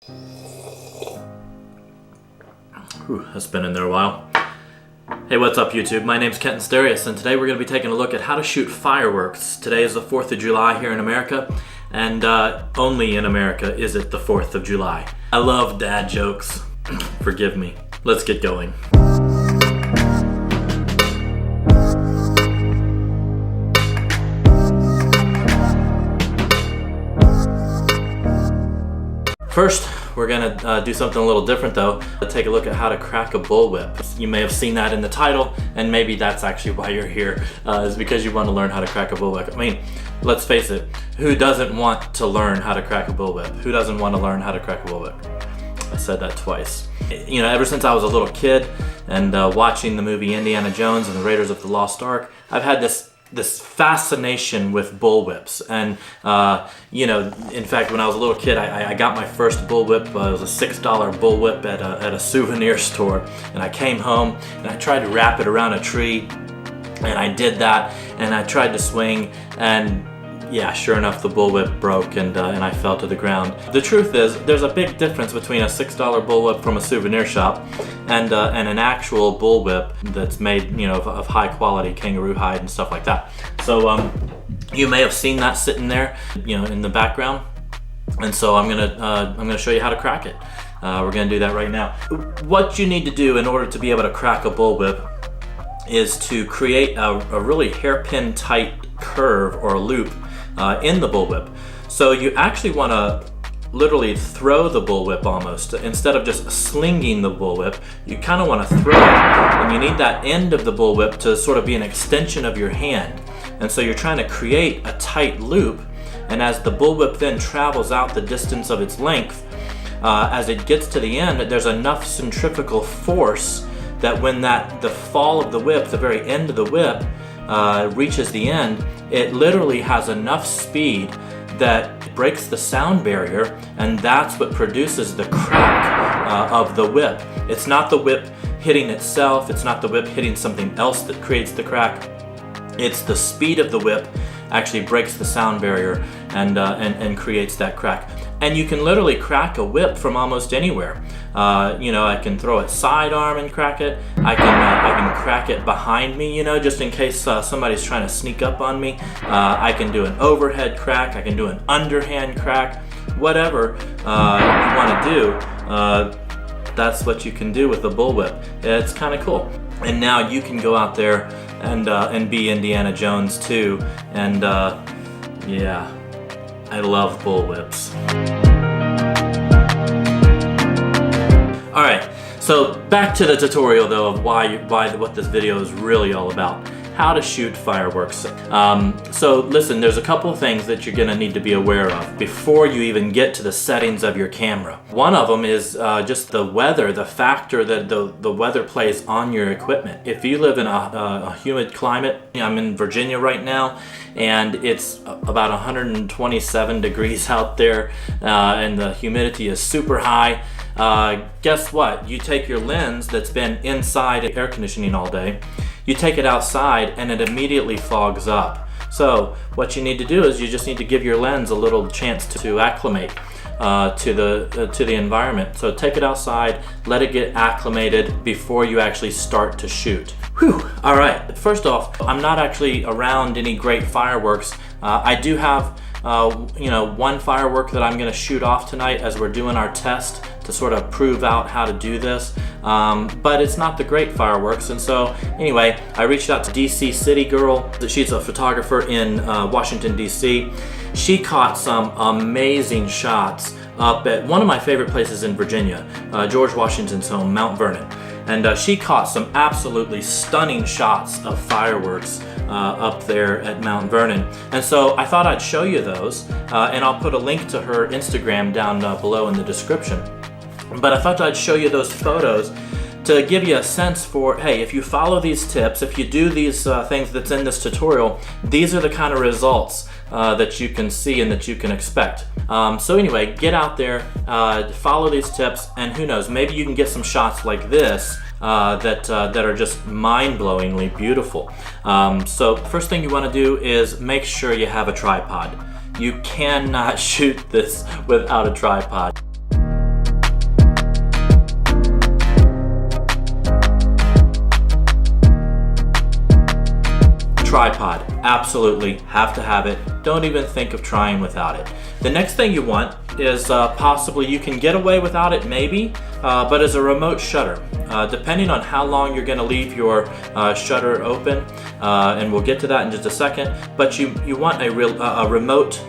Whew, that's been in there a while. Hey, what's up YouTube? My name's Kenton Sterius, and today we're going to be taking a look at how to shoot fireworks. Today is the 4th of July here in America, and only in America is it the 4th of July. I love dad jokes. Forgive me. Let's get going. First, we're gonna do something a little different though. Take a look at how to crack a bullwhip. You may have seen that in the title, and maybe that's actually why you're here, is because you want to learn how to crack a bullwhip. I mean, let's face it, who doesn't want to learn how to crack a bullwhip? Who doesn't want to learn how to crack a bullwhip? I said that twice. You know, ever since I was a little kid and watching the movie Indiana Jones and the Raiders of the Lost Ark, I've had this fascination with bullwhips. And you know, in fact, when I was a little kid, I got my first bullwhip. It was a $6 bullwhip at a souvenir store, and I came home and I tried to wrap it around a tree, and I did that, and I tried to swing, and yeah, sure enough, the bullwhip broke, and I fell to the ground. The truth is, there's a big difference between a $6 bullwhip from a souvenir shop and an actual bullwhip that's made, you know, of high quality kangaroo hide and stuff like that. So you may have seen that sitting there, you know, in the background, and so I'm gonna show you how to crack it. We're gonna do that right now. What you need to do in order to be able to crack a bullwhip is to create a really hairpin tight curve or loop in the bullwhip. So you actually want to literally throw the bullwhip almost. Instead of just slinging the bullwhip, you kind of want to throw it, and you need that end of the bullwhip to sort of be an extension of your hand. And so you're trying to create a tight loop, and as the bullwhip then travels out the distance of its length, as it gets to the end, there's enough centrifugal force that when the fall of the whip, the very end of the whip, reaches the end, it literally has enough speed that breaks the sound barrier, and that's what produces the crack of the whip. It's not the whip hitting itself, it's not the whip hitting something else that creates the crack. It's the speed of the whip actually breaks the sound barrier and creates that crack. And you can literally crack a whip from almost anywhere. You know, I can throw it sidearm and crack it. I can crack it behind me, you know, just in case somebody's trying to sneak up on me. I can do an overhead crack. I can do an underhand crack. Whatever you want to do, that's what you can do with the bullwhip. It's kind of cool. And now you can go out there and be Indiana Jones too. And yeah, I love bullwhips. All right, so back to the tutorial though of what this video is really all about. How to shoot fireworks. So listen, there's a couple of things that you're gonna need to be aware of before you even get to the settings of your camera. One of them is just the weather, the factor that the weather plays on your equipment. If you live in a humid climate, I'm in Virginia right now, and it's about 127 degrees out there, and the humidity is super high. Guess what? You take your lens that's been inside air conditioning all day, you take it outside, and it immediately fogs up. So what you need to do is you just need to give your lens a little chance to acclimate to the environment. So take it outside, let it get acclimated before you actually start to shoot. Whew. All right, first off, I'm not actually around any great fireworks. I do have you know, one firework that I'm gonna shoot off tonight as we're doing our test to sort of prove out how to do this, but it's not the great fireworks. And so anyway, I reached out to DC City Girl. She's a photographer in Washington DC. She caught some amazing shots up at one of my favorite places in Virginia, George Washington's home, Mount Vernon. And she caught some absolutely stunning shots of fireworks up there at Mount Vernon. And so I thought I'd show you those, and I'll put a link to her Instagram down below in the description. But I thought I'd show you those photos to give you a sense for, hey, if you follow these tips, if you do these things that's in this tutorial, these are the kind of results that you can see and that you can expect. So anyway, get out there, follow these tips, and who knows, maybe you can get some shots like this that are just mind-blowingly beautiful. So first thing you want to do is make sure you have a tripod. You cannot shoot this without a tripod. tripod, absolutely have to have it. Don't even think of trying without it. The next thing you want is possibly, you can get away without it maybe, but as a remote shutter. Depending on how long you're going to leave your shutter open, and we'll get to that in just a second, but you want a remote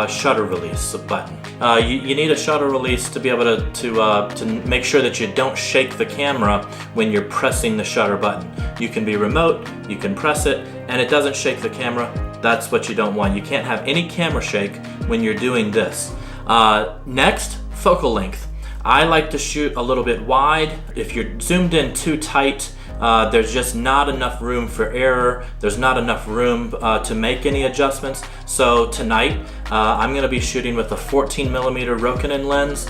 shutter release button. You need a shutter release to be able to make sure that you don't shake the camera when you're pressing the shutter button. You can be remote, you can press it, and it doesn't shake the camera. That's what you don't want. You can't have any camera shake when you're doing this. Next, focal length. I like to shoot a little bit wide. If you're zoomed in too tight, there's just not enough room for error. There's not enough room to make any adjustments. So tonight, I'm gonna be shooting with a 14mm Rokinon lens.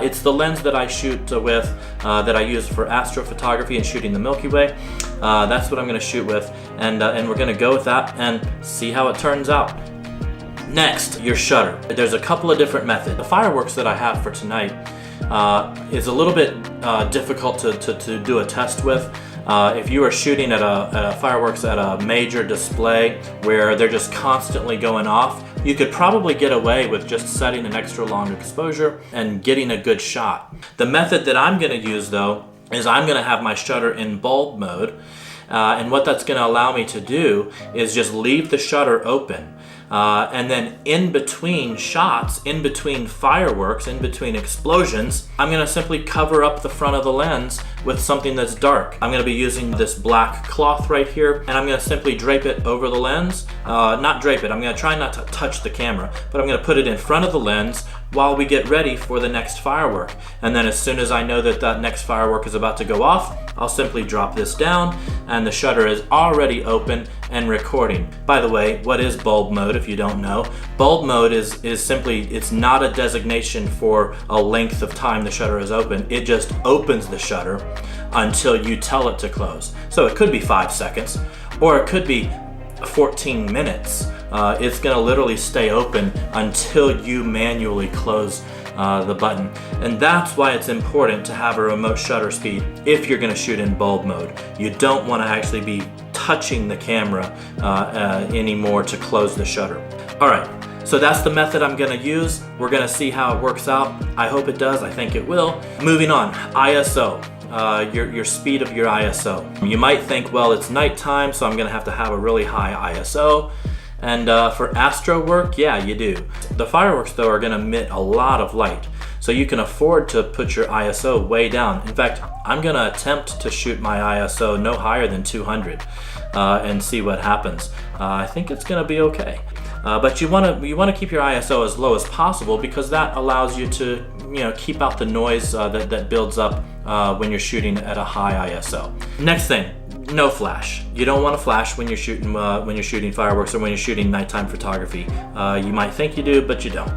It's the lens that I shoot with, that I use for astrophotography and shooting the Milky Way. That's what I'm gonna shoot with, and we're gonna go with that and see how it turns out. Next, your shutter. There's a couple of different methods. The fireworks that I have for tonight is a little bit difficult to do a test with. If you are shooting at a fireworks at a major display where they're just constantly going off, you could probably get away with just setting an extra long exposure and getting a good shot. The method that I'm going to use though is I'm going to have my shutter in bulb mode, and what that's going to allow me to do is just leave the shutter open. And then in between shots, in between fireworks, in between explosions, I'm gonna simply cover up the front of the lens with something that's dark. I'm gonna be using this black cloth right here, and I'm gonna simply drape it over the lens. Not drape it, I'm gonna try not to touch the camera, but I'm gonna put it in front of the lens while we get ready for the next firework. And then as soon as I know that that next firework is about to go off, I'll simply drop this down and the shutter is already open and recording. By the way, what is bulb mode if you don't know? Bulb mode is simply, it's not a designation for a length of time the shutter is open. It just opens the shutter until you tell it to close. So it could be 5 seconds, or it could be 14 minutes. It's gonna literally stay open until you manually close the button. And that's why it's important to have a remote shutter speed if you're gonna shoot in bulb mode. You don't wanna actually be touching the camera anymore to close the shutter. All right, so that's the method I'm gonna use. We're gonna see how it works out. I hope it does, I think it will. Moving on, ISO. Your speed of your ISO. You might think, well, it's nighttime, so I'm gonna have a really high ISO. And for astro work, yeah, you do. The fireworks though are gonna emit a lot of light. So you can afford to put your ISO way down. In fact, I'm gonna attempt to shoot my ISO no higher than 200 and see what happens. I think it's gonna be okay. But you wanna keep your ISO as low as possible because that allows you to keep out the noise that builds up when you're shooting at a high ISO. Next thing, no flash. You don't want to flash when you're shooting fireworks or when you're shooting nighttime photography. You might think you do, but you don't.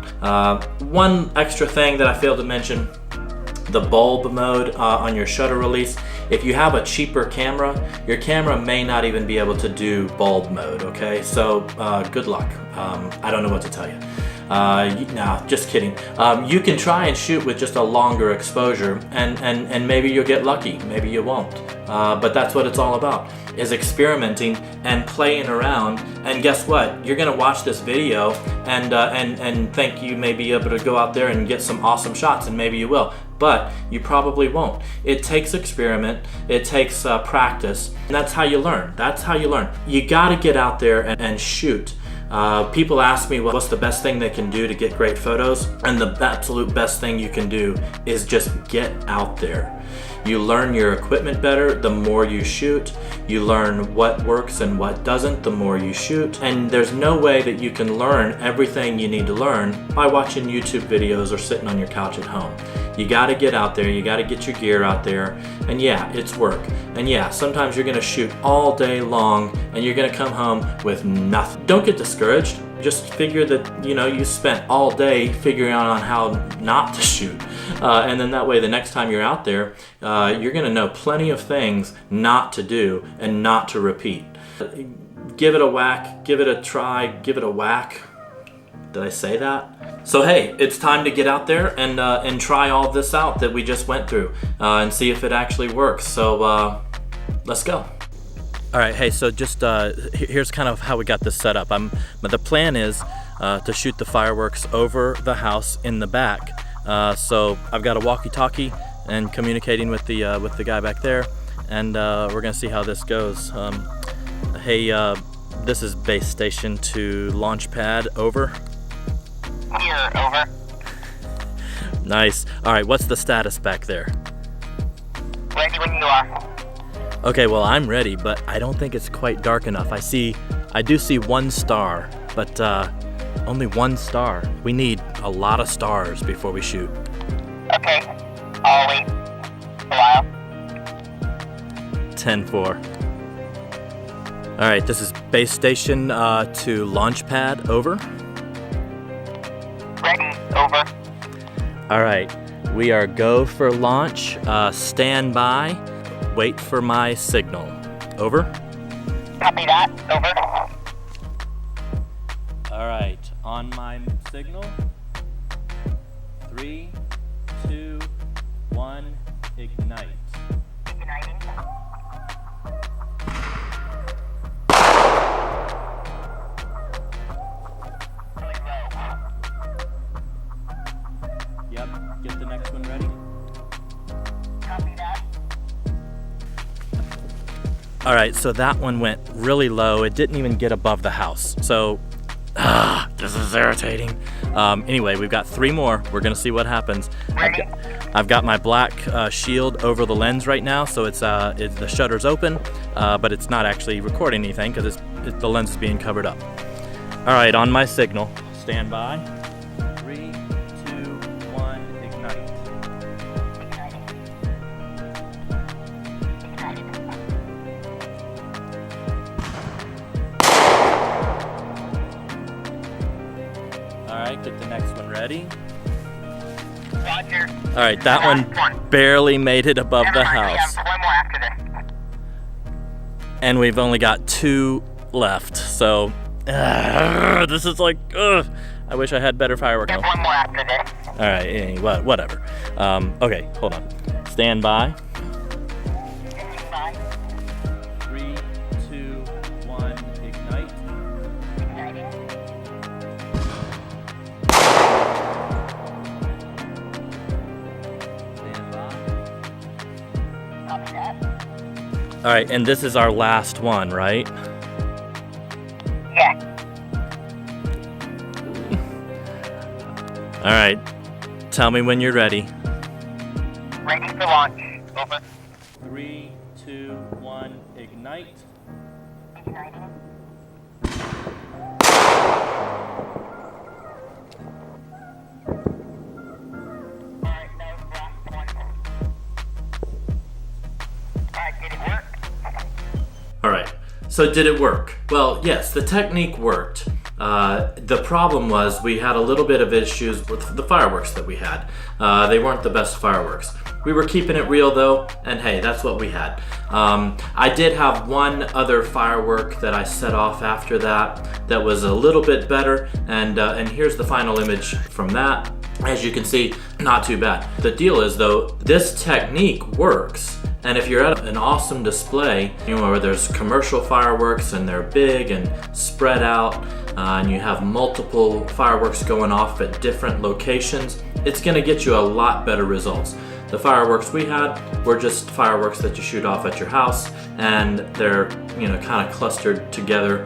One extra thing that I failed to mention, the bulb mode on your shutter release. If you have a cheaper camera, your camera may not even be able to do bulb mode, okay? So good luck. I don't know what to tell you. No, just kidding. You can try and shoot with just a longer exposure and maybe you'll get lucky, maybe you won't. But that's what it's all about, is experimenting and playing around. And guess what? You're gonna watch this video and think you may be able to go out there and get some awesome shots, and maybe you will. But you probably won't. It takes experiment, it takes practice, and that's how you learn. That's how you learn. You gotta get out there and shoot. People ask me, well, what's the best thing they can do to get great photos? And the absolute best thing you can do is just get out there. You learn your equipment better the more you shoot. You learn what works and what doesn't the more you shoot. And there's no way that you can learn everything you need to learn by watching YouTube videos or sitting on your couch at home. You gotta get out there, you gotta get your gear out there, and yeah, it's work. And yeah, sometimes you're gonna shoot all day long and you're gonna come home with nothing. Don't get discouraged. Just figure that, you spent all day figuring out on how not to shoot. And then that way, the next time you're out there, you're gonna know plenty of things not to do and not to repeat. Give it a whack, give it a try, give it a whack. Did I say that? So hey, it's time to get out there and try all this out that we just went through and see if it actually works. So let's go. All right, hey, so just here's kind of how we got this set up. The plan is to shoot the fireworks over the house in the back. So I've got a walkie-talkie and communicating with the guy back there, and we're gonna see how this goes. Hey, this is base station to launch pad, over. Here, over. Nice. All right, what's the status back there? Ready when you are. Okay, well, I'm ready, but I don't think it's quite dark enough. I do see one star, but only one star. We need a lot of stars before we shoot. Okay, I'll wait a while. 10-4. All right, this is base station to launch pad, over. Ready, over. All right, we are go for launch. Stand by. Wait for my signal. Over. Copy that, over. All right, on my signal. 3, 2, 1, ignite. Igniting. Really low. Yep, get the next one ready. Copy that. All right, so that one went really low. It didn't even get above the house. So, this is irritating. Anyway, we've got 3 more. We're gonna see what happens. I've got my black shield over the lens right now, so the shutter's open, but it's not actually recording anything because the lens is being covered up. All right, on my signal, stand by. 3, 2, 1, ignite. All right, get the next one ready. Roger. All right, that one barely made it above the house. We have 1 more after this. And we've only got 2 left, so this is like, I wish I had better fireworks. We have 1 more after this. All right, whatever. Okay, hold on. Stand by. 3, 2, 1, ignite. Igniting. Stand by. Copy that. All right, and this is our last one, right? Yeah. All right, tell me when you're ready. Ready for launch. Over. 3, 2, 1, ignite. Igniting. Alright, that was the last one. Alright, did it work? All right, so did it work? Well, yes, the technique worked. The problem was we had a little bit of issues with the fireworks that we had. They weren't the best fireworks. We were keeping it real though, and hey, that's what we had. I did have one other firework that I set off after that was a little bit better, and here's the final image from that. As you can see, not too bad. The deal is though, this technique works. And if you're at an awesome display, where there's commercial fireworks and they're big and spread out, and you have multiple fireworks going off at different locations, it's gonna get you a lot better results. The fireworks we had were just fireworks that you shoot off at your house, and they're kind of clustered together,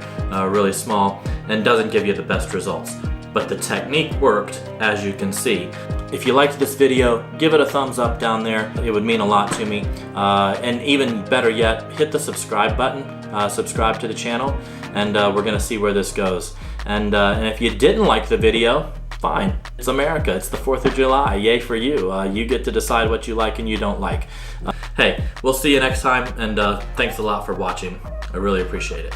really small, and doesn't give you the best results. But the technique worked, as you can see. If you liked this video, give it a thumbs up down there. It would mean a lot to me. And even better yet, hit the subscribe button, subscribe to the channel, and we're gonna see where this goes. And if you didn't like the video, fine. It's America, it's the 4th of July, yay for you. You get to decide what you like and you don't like. Hey, we'll see you next time, and thanks a lot for watching. I really appreciate it.